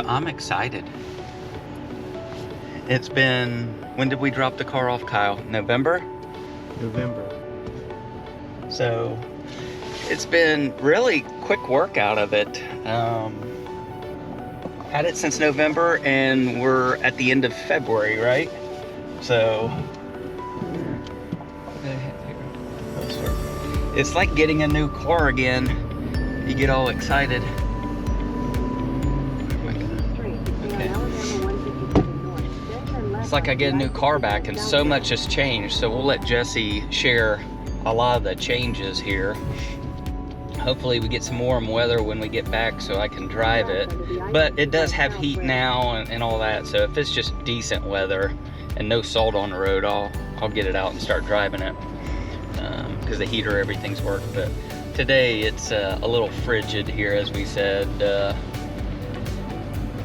I'm excited. It's been, when did we drop the car off, Kyle? November? November. So it's been really quick work out of it. Had it since November and we're at the end of February, right? So it's like getting a new car again. You get all excited. Okay. It's like I get a new car back and so much has changed. So we'll let Jesse share a lot of the changes here. Hopefully we get some warm weather when we get back so I can drive it. But it does have heat now and all that. So if it's just decent weather and no salt on the road, I'll get it out and start driving it. Because the heater, everything's worked. But today it's a little frigid here, as we said.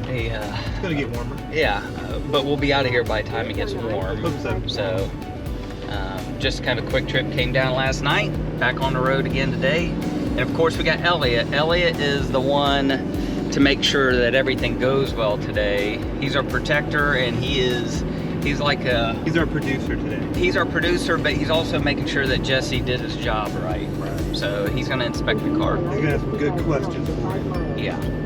It's gonna get warmer. Yeah, but we'll be out of here by the time it gets warm. Hope so. So just kind of a quick trip. Came down last night, back on the road again today. And of course we got Elliot. Elliot is the one to make sure that everything goes well today. He's our protector, and he's like he's our producer today. He's our producer, but he's also making sure that Jesse did his job right. So he's gonna inspect the car. He's gonna have some good questions for you. Yeah.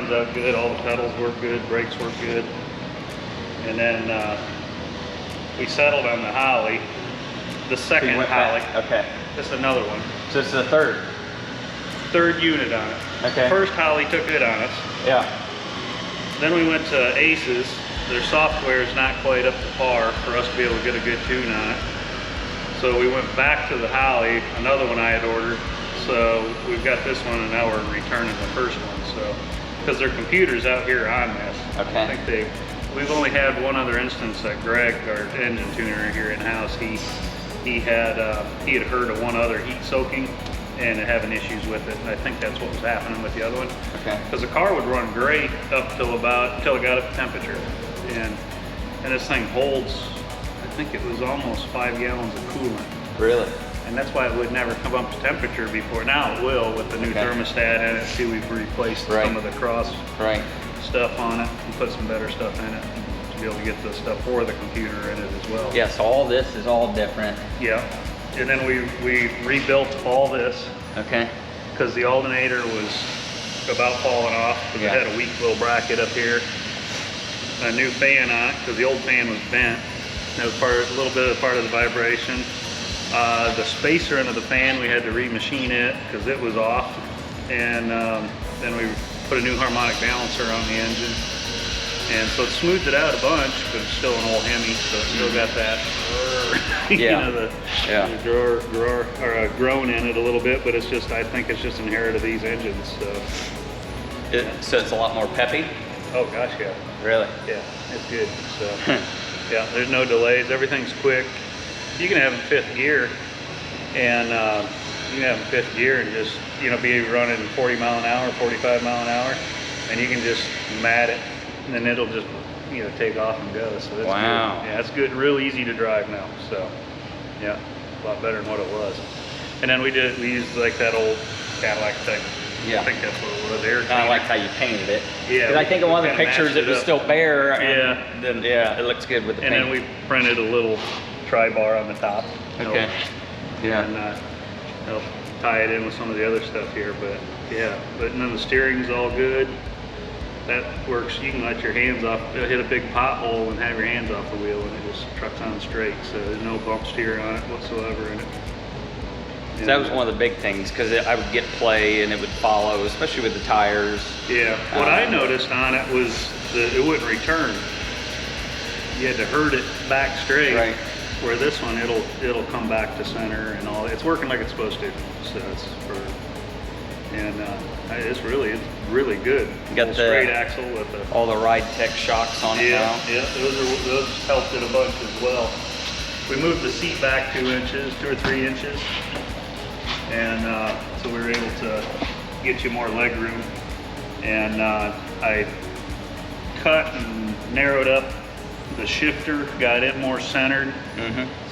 Up good, all the pedals work good, brakes work good, and then we settled on the Holley, the second Holley. Okay. This is another one. So it's the third unit on it. Okay. First Holley took it on us. Yeah. Then we went to Aces. Their software is not quite up to par for us to be able to get a good tune on it. So we went back to the Holley, another one I had ordered. So we've got this one, and now we're returning the first one. So. Because their computer's out here on this. Okay. I think we've only had one other instance that Greg, our engine tuner here in house, he had heard of one other heat soaking and having issues with it. And I think that's what was happening with the other one. Okay. Because the car would run great up until it got up to temperature, and this thing holds. I think it was almost 5 gallons of coolant. Really? And that's why it would never come up to temperature before. Now it will with the new thermostat in it. See, we've replaced some of the cross stuff on it and put some better stuff in it to be able to get the stuff for the computer in it as well. Yeah, so all this is all different. Yeah. And then we rebuilt all this. Okay. Because the alternator was about falling off because it had a weak little bracket up here. A new fan on it because the old fan was bent. That was a little bit of part of the vibration. The spacer under the fan, we had to remachine it because it was off, and then we put a new harmonic balancer on the engine, and so it smoothed it out a bunch, but it's still an old Hemi, so it's still got that the groan in it a little bit, but it's just, I think it's just inherited of these engines. So it's a lot more peppy? Oh gosh, yeah. Really? Yeah, it's good. So yeah, there's no delays, everything's quick. You can have in fifth gear, and you can have in fifth gear and just, be running 40 mile an hour, 45 mile an hour, and you can just mat it, and then it'll just, take off and go. So that's good. Yeah, it's good, real easy to drive now. So yeah, a lot better than what it was. And then we used like that old Cadillac thing. Yeah. I think that's what it was. Kind of like how you painted it. Yeah. Because I think in one of the pictures it was still bare. And then it looks good with the paint. And then we printed a little tri-bar on the top. Okay. Yeah. And help tie it in with some of the other stuff here, but yeah. But then the steering's all good. That works. You can let your hands off, hit a big pothole and have your hands off the wheel, and it just trucks on straight. So there's no bump steer on it whatsoever in it. So that was one of the big things, because I would get play and it would follow, especially with the tires. Yeah. What I noticed on it was that it wouldn't return. You had to herd it back straight. Right. Where this one, it'll come back to center and all. It's working like it's supposed to. So it's it's really good. You got the straight axle with all the Ride Tech shocks on it now. Yeah, those helped it a bunch as well. we moved the seat back 2 inches, 2 or 3 inches. And so we were able to get you more leg room. And I cut and narrowed up the shifter, got it more centered.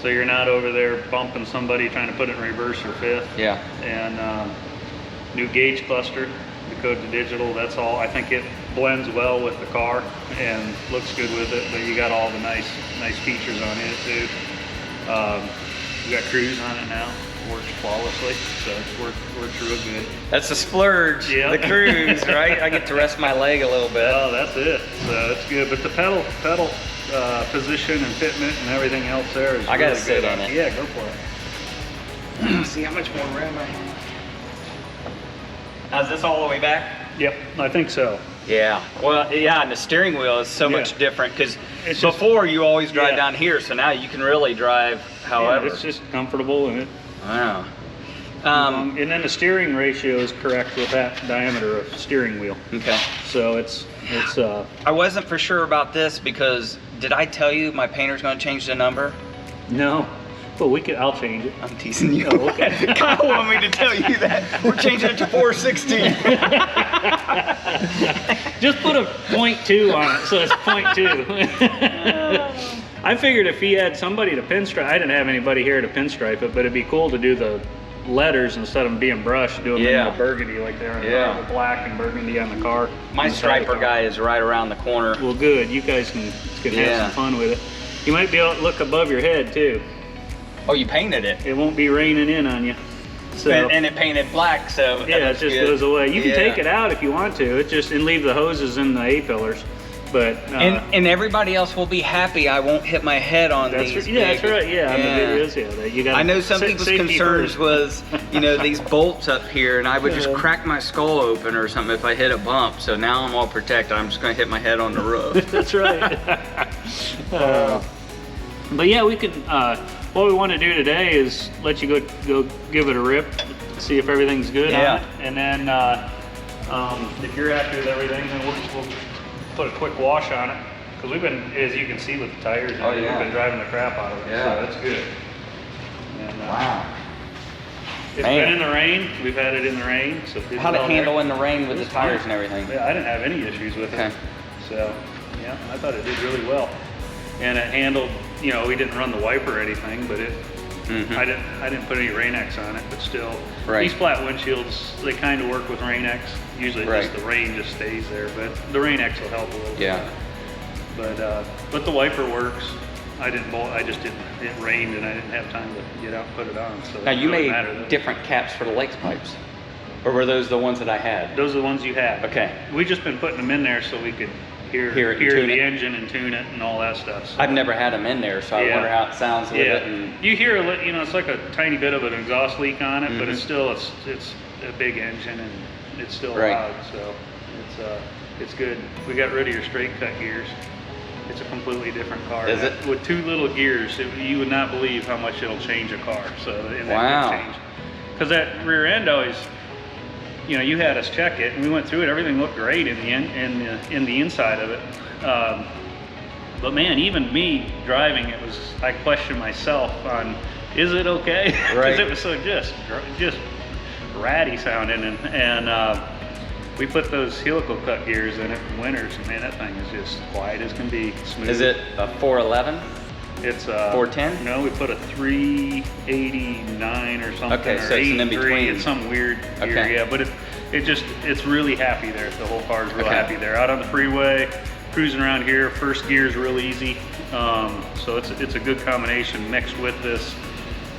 So you're not over there bumping somebody trying to put it in reverse or fifth. Yeah. And new gauge cluster, the code to digital, that's all. I think it blends well with the car and looks good with it, but you got all the nice features on it too. We got cruise on it now, works flawlessly, so it works real good. That's the splurge, Yeah. the cruise, right? I get to rest my leg a little bit. Oh, that's it. So it's good, but the pedal position and fitment and everything else there is I gotta really sit good. in it. Yeah, go for it. See how much more room I have. Is this all the way back? Yep, I think so. Yeah. Well, yeah, and the steering wheel is so Yeah. much different because It's just- before you always drive Yeah. down here, so now you can really drive however. Yeah, it's just comfortable and it. Wow. And then the steering ratio is correct with that diameter of steering wheel. Okay. So it's I wasn't for sure about this because did I tell you my painter's going to change the number? no, but I'll change it. I'm teasing you. Oh, okay. Kyle wanted me to tell you that. We're changing it to 416. Just put a 0.2 on it, so it's 0.2. I figured if he had somebody to pinstripe, I didn't have anybody here to pinstripe it, but it'd be cool to do the letters instead of them being brushed, do them Yeah. in the burgundy like they're in Yeah. the black and burgundy on the car. My on the side of the striper car. guy is right around the corner. Well, good. You guys can Yeah. have some fun with it. You might be able to look above your head too. Oh, you painted it. It won't be raining in on you. So And it painted black, so yeah, it that's just good. goes away. You can Yeah. take it out if you want to. It just and leave the hoses in the A-pillars. But And everybody else will be happy I won't hit my head on that's these. yeah, that's big- right. Yeah, I mean, it is. Yeah, that you got. I know some people's concerns was, you know, these bolts up here, and I would just crack my skull open or something if I hit a bump. So now I'm all protected. I'm just going to hit my head on the roof. That's right. But yeah, we could. What we want to do today is let you go give it a rip, see if everything's good Yeah. on it, and then if you're happy with everything, then we'll put a quick wash on it because we've been, as you can see with the tires, Oh, yeah. we've been driving the crap out of it. Yeah. So that's good. And, Wow. It's Man. been in the rain. We've had it in the rain. So it's How'd it all there. handle in the rain with the It's tires fine. and everything? Yeah, I didn't have any issues with Okay. it. So, yeah, I thought it did really well. And it handled, you know, we didn't run the wiper or anything, but it, Mhm. I didn't put any Rain-X on it, but still, Right. these flat windshields, they kind of work with Rain-X. Usually Right. just the rain just stays there, but the Rain-X will help a little Yeah. bit. But the wiper works. I just didn't, it rained and I didn't have time to get out and put it on. So Now it you doesn't made matter, though. different caps for the Lakes pipes, or were those the ones that I had? Those are the ones you have. Okay. We just been putting them in there so we could hear Hear it and tune the it. engine and tune it and all that stuff. So. I've never had them in there, so I Yeah. wonder how it sounds with Yeah, it. And you hear you know, it's like a tiny bit of an exhaust leak on it, but Mhm. it's still it's a big engine and it's still Right. loud, so it's good. We got rid of your straight cut gears. It's a completely different car. Is it? With 2 little gears, you would not believe how much it'll change a car. So in Wow. that change, because that rear end always, you know, you had us check it and we went through it. Everything looked great in the inside of it. But man, even me driving it I questioned myself on, is it okay? Because Right. it was so just ratty sounding, and we put those helical cut gears in it in winters, and man, that thing is just quiet as can be, smooth. is it a 411? It's 410? No, we put a 389 or something. Okay, or so it's an 83. in-between. It's some weird gear, Okay. yeah. But it's really happy there. The whole car's real Okay. happy there. Out on the freeway, cruising around here, first gear is real easy. So it's a good combination mixed with this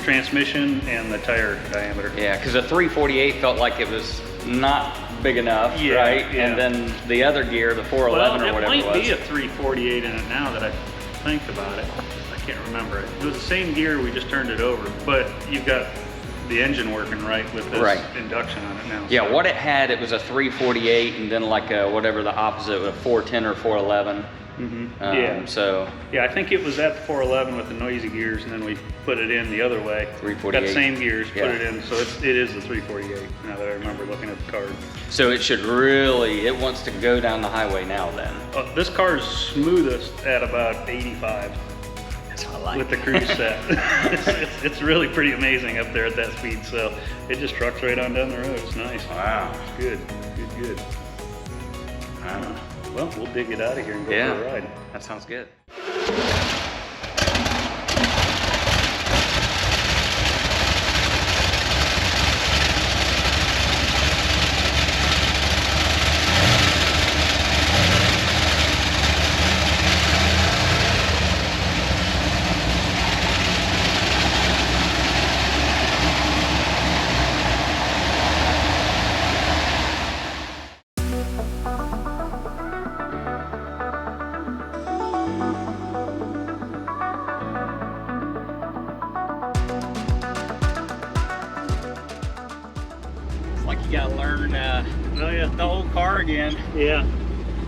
transmission and the tire diameter. Yeah, because the 348 felt like it was not big enough, Yeah, right? yeah. And then the other gear, the 411 Well, or whatever it it might was. be a 348 in it now that I think about it. I can't remember it. It was the same gear, we just turned it over. But you've got the engine working right with this Right. induction on it now. Yeah, so. what it had, it was a 348 and then like a, whatever the opposite, a 410 or 411. Yeah. So, Yeah, I think it was at the 411 with the noisy gears, and then we put it in the other way. 348. Got the same gears, Yeah. put it in, so it is the 348. Now that I remember looking at the card. so it should really, it wants to go down the highway now then. This car is smoothest at about 85. That's what I like. with the cruise set. It's really pretty amazing up there at that speed. So it just trucks right on down the road. It's nice. Wow. It's good. Good. Well, we'll dig it out of here and go Yeah. for a ride. That sounds good. It's like you gotta learn Oh yeah. the whole car again. Yeah,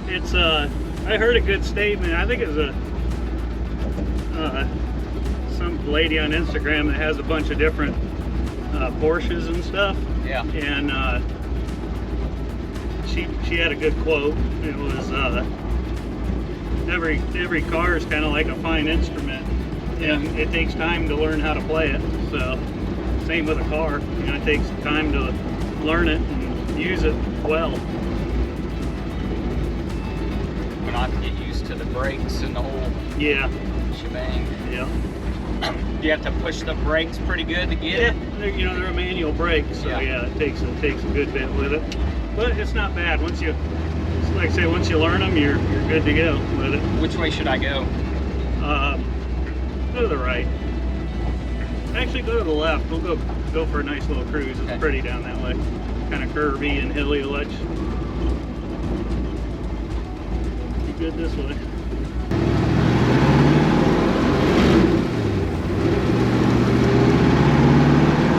it's I heard a good statement. I think it was some lady on Instagram that has a bunch of different Porsches and stuff, Yeah. and she had a good quote. It was every car is kind of like a fine instrument, and it takes time to learn how to play it. So same with a car, you know, it takes time to learn it and use it well. We're not to get used to the brakes and the whole Yeah, shebang. yeah. You have to push the brakes pretty good to get it. You know, they're a manual brake, so Yeah. yeah, it takes a good bit with it. But it's not bad. Once you, like I say, once you learn them, you're good to go with it. Which way should I go? Go to the right. Actually, go to the left. We'll go for a nice little cruise. It's Okay. pretty down that way. Kind of curvy and hilly ledge. Be good this way.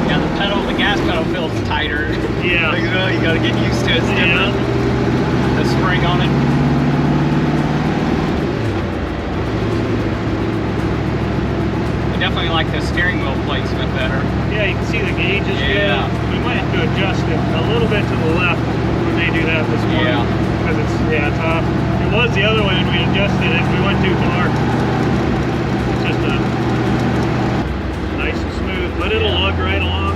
Yeah, the gas pedal feels tighter. Yeah. Like, you gotta get used to it. It's different. The spring on it. I definitely like the steering wheel placement better. Yeah, you can see the gauges. Yeah. We might have to adjust it a little bit to the left when they do that this morning. Yeah. Because it's off. It was the other way when we adjusted it. We went too far. It's just nice and smooth, but it'll lug right along.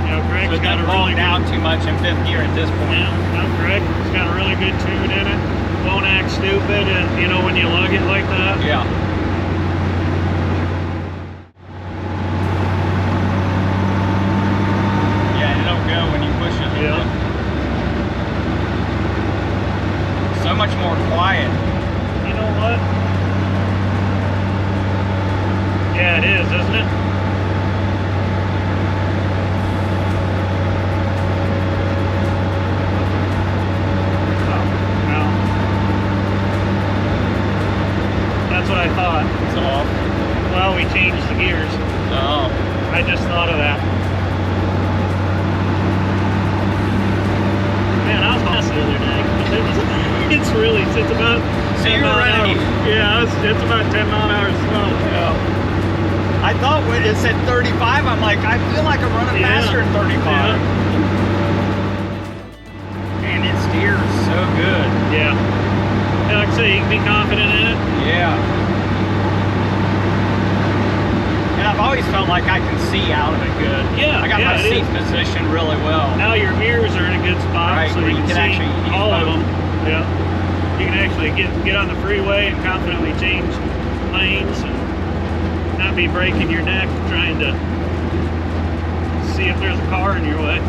You know, Greg's So it got a doesn't really fall down too much in fifth gear at this point. Yeah, no, Greg's got a really good tune in it. Won't act stupid, you know, when you lug it like that. Yeah. Yeah, it'll go when you push it. Yeah. So much more quiet. You know what? Yeah, it is, isn't it? Oh, no. That's what I thought. It's off. Well, we changed the gears. Oh. I just thought of that. Man, I was lost the other day. It's really, it's about So 10 you're mile an ready. hour. Yeah, it's about 10 mile an hour slow. Yeah. I thought when it said 35, I'm like, I feel like I'm running Yeah. faster than 35. Yeah. And it steers so good. Yeah. Yeah, like I say, you can be confident in it. Yeah. And I've always felt like I can see out of it good. Yeah, I got yeah, my it seat is. positioned really well. Now your ears are in a good spot, Right, so where you you can can see actually use all of both. them. Yeah. You can actually get on the freeway and confidently change lanes and not be breaking your neck trying to see if there's a car in your way.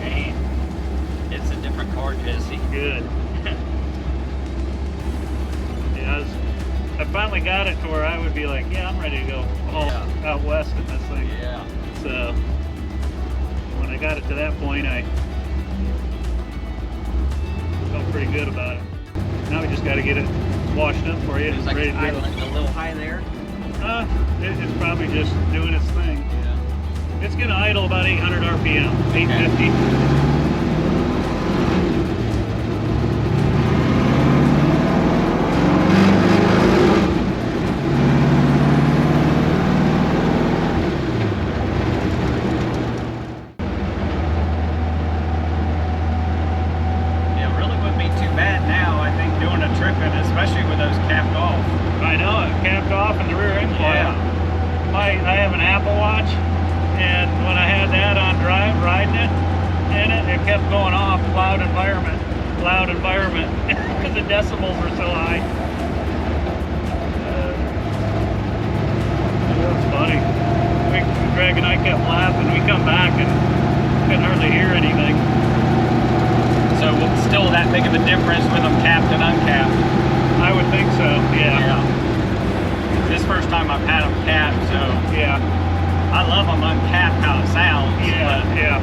Man, it's a different car, Jesse. Good. Yeah, I finally got it to where I would be like, yeah, I'm ready to go all Yeah. out west in this thing. Yeah. So when I got it to that point, I felt pretty good about it. Now we just got to get it washed up for you. It was like ready it's to go. idling a little high there. It's probably just doing its thing. Yeah. It's going to idle about 800 RPM, 850. tripping, especially with those capped off. I know it capped off in the rear end quiet. I have an Apple Watch, and when I had that on riding it, it kept going off. Loud environment, because the decibels were so high. That's funny. Greg and I kept laughing. We come back and couldn't hardly hear anything. So still that big of a difference with them capped and uncapped? I would think so, yeah. This first time I've had them capped, so Yeah. I love them uncapped how it sounds. Yeah, but yeah.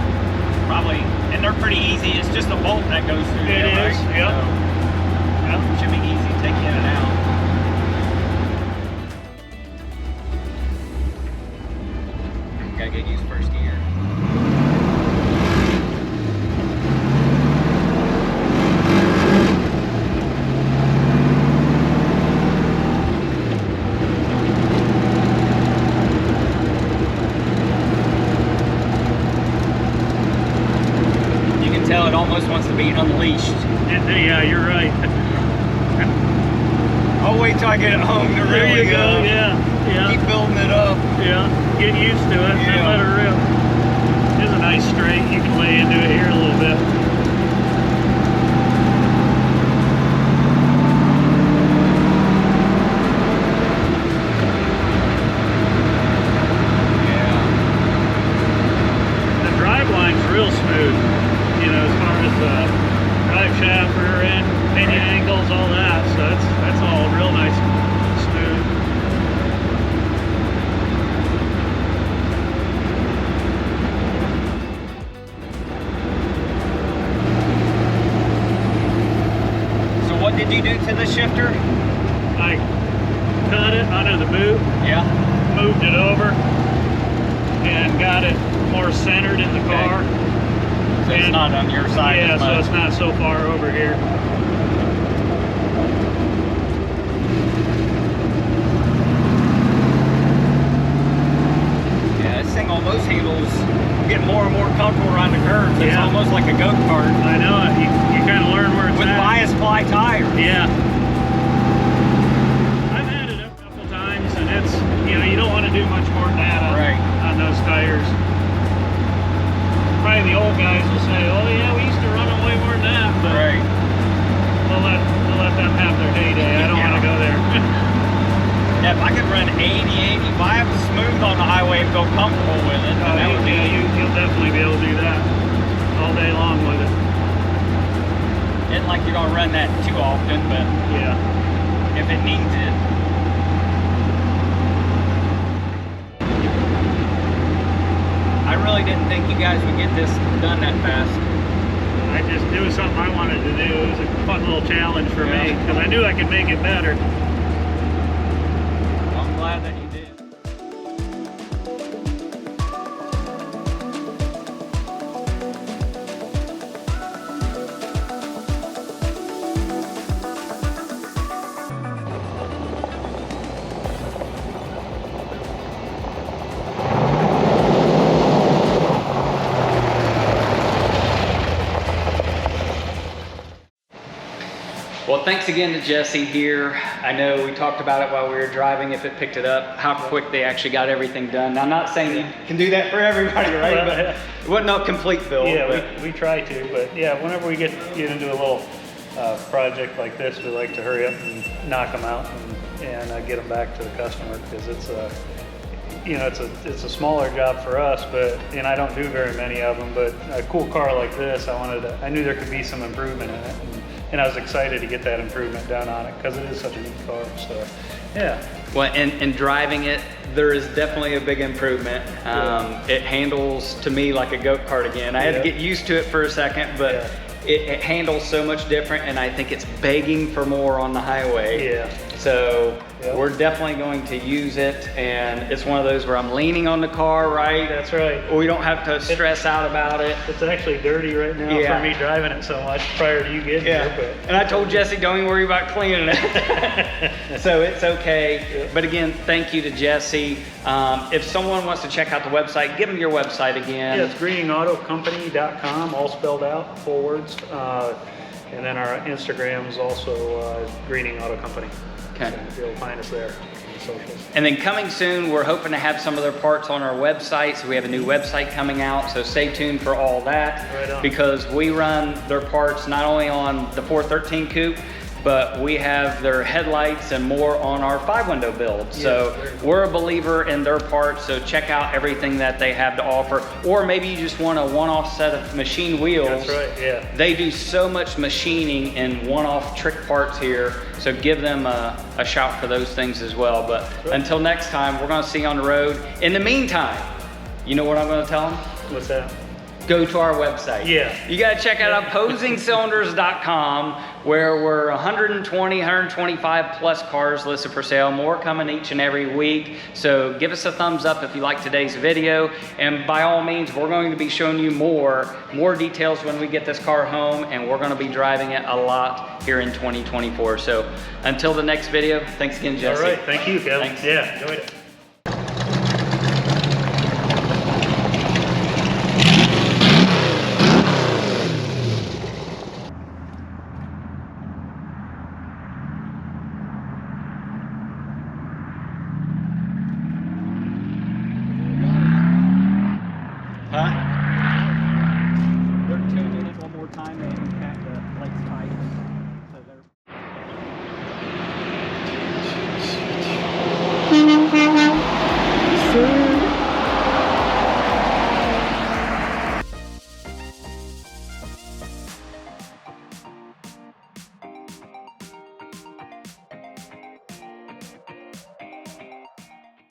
probably, and they're pretty easy. It's just a bolt that goes through It there, is, right? yep. So, it should be easy to take in and out. Gotta get used first gear. You can tell it almost wants to be unleashed. Yeah, you're right. I'll wait till I get it home to There really you go, yeah. keep building it up. Yeah, get used to it, Yeah. and let her rip. It's a nice straight. You can lay into it here a little bit. The drive line's real smooth, as far as drive shaft, rear end, pinion angles, all that. So that's all real nice, smooth. So what did you do to the shifter? I cut it under the boot, Yeah. moved it over, and got it more centered in the Okay. car. So it's And- not on your side Yeah, as so much. it's not so far over here. Yeah, this thing almost handles, get more and more comfortable around the curves. It's Yeah. almost like a go-kart I know it. You kind of learn where it's with at. bias ply tires. Yeah. I've had it up a couple times, and it's, you don't want to do much more than that on those tires. Probably the old guys will say, oh yeah, we used to run them way more than that, but Right. we'll let them have their heyday. I don't want to go there. Yeah, if I could run 80, 85 smooth on the highway and feel comfortable with it, then that would be You'll definitely be able to do that all day long with it. Isn't like you're gonna run that too often, but Yeah. if it needs it. I really didn't think you guys would get this done that fast. It was something I wanted to do. It was a fun little challenge for me, because I knew I could make it better. I'm glad that you did. Well, thanks again to Jesse here. I know we talked about it while we were driving, if it picked it up, how quick they actually got everything done. Now, I'm not saying you can do that for everybody, right? Well, But it wasn't a complete build. Yeah, but we try to, but yeah, whenever we get into a little project like this, we like to hurry up and knock them out and get them back to the customer, because it's a smaller job for us, and I don't do very many of them. But a cool car like this, I knew there could be some improvement in it, and I was excited to get that improvement done on it, because it is such a neat car. So, yeah. Well, and driving it, there is definitely a big improvement. It handles to me like a go-kart again. I had to get used to it for a second, but it handles so much different, and I think it's begging for more on the highway. Yeah. So we're definitely going to use it, and it's one of those where I'm leaning on the car, right? That's right. We don't have to stress out about it. It's actually dirty right now for me driving it so much prior to you getting here. But And I told Jesse, don't even worry about cleaning it. So it's okay. But again, thank you to Jesse. If someone wants to check out the website, give them your website again. yeah, it's greeningautocompany.com, all spelled out, 4 words. And then our Instagram is also Greening Auto Company. Okay. So you'll find us there on the socials. And then coming soon, we're hoping to have some of their parts on our website. So we have a new website coming out. So stay tuned for all that. Right on. Because we run their parts not only on the 413 coupe, but we have their headlights and more on our 5-window build. So we're a believer in their parts. So check out everything that they have to offer. Or maybe you just want a one-off set of machine wheels. That's right, yeah. They do so much machining and one-off trick parts here. So give them a shout for those things as well. But until next time, we're gonna see you on the road. In the meantime, you know what I'm gonna tell them? What's that? Go to our website. Yeah. You gotta check out OpposingCylinders.com, where we're 120, 125 plus cars listed for sale. More coming each and every week. So give us a thumbs up if you like today's video. And by all means, we're going to be showing you more details when we get this car home, and we're gonna be driving it a lot here in 2024. So until the next video, thanks again, Jesse. All right, thank you, Kevin. Thanks. Yeah, enjoyed it.